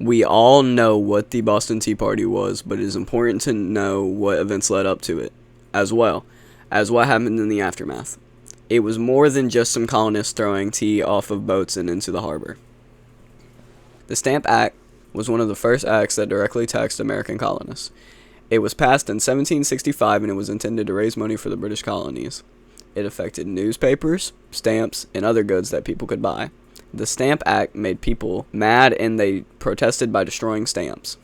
We all know what the Boston Tea Party was, but it is important to know what events led up to it, as well as what happened in the aftermath. It was more than just some colonists throwing tea off of boats and into the harbor. The Stamp Act was one of the first acts that directly taxed American colonists. It was passed in 1765 and it was intended to raise money for the British colonies. It affected newspapers, stamps, and other goods that people could buy. The Stamp Act made people mad and they protested by destroying stamps.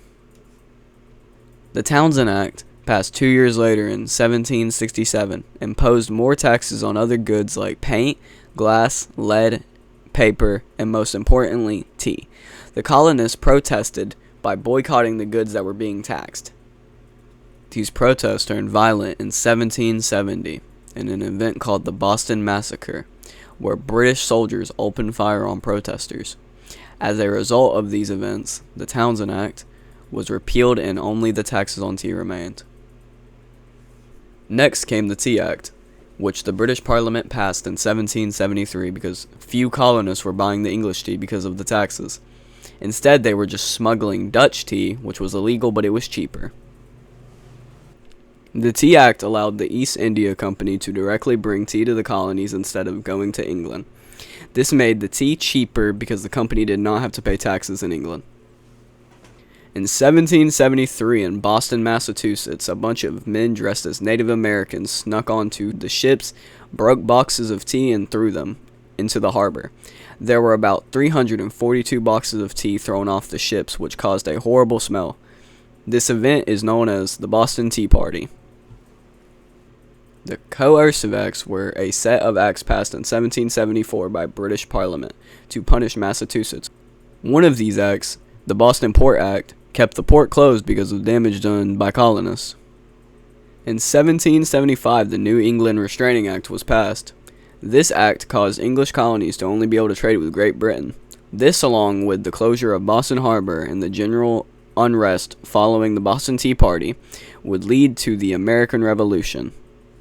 The Townshend Act, passed 2 years later in 1767, imposed more taxes on other goods like paint, glass, lead, paper, and most importantly, tea. The colonists protested by boycotting the goods that were being taxed. These protests turned violent in 1770 in an event called the Boston Massacre, where British soldiers opened fire on protesters. As a result of these events, the Townshend Act was repealed and only the taxes on tea remained. Next came the Tea Act, which the British Parliament passed in 1773 because few colonists were buying the English tea because of the taxes. Instead, they were just smuggling Dutch tea, which was illegal but it was cheaper. The Tea Act allowed the East India Company to directly bring tea to the colonies instead of going to England. This made the tea cheaper because the company did not have to pay taxes in England. In 1773 in Boston, Massachusetts, a bunch of men dressed as Native Americans snuck onto the ships, broke boxes of tea, and threw them into the harbor. There were about 342 boxes of tea thrown off the ships, which caused a horrible smell. This event is known as the Boston Tea Party. The Coercive Acts were a set of acts passed in 1774 by British Parliament to punish Massachusetts. One of these acts, the Boston Port Act, kept the port closed because of damage done by colonists. In 1775, the New England Restraining Act was passed. This act caused English colonies to only be able to trade with Great Britain. This, along with the closure of Boston Harbor and the general unrest following the Boston Tea Party, would lead to the American Revolution.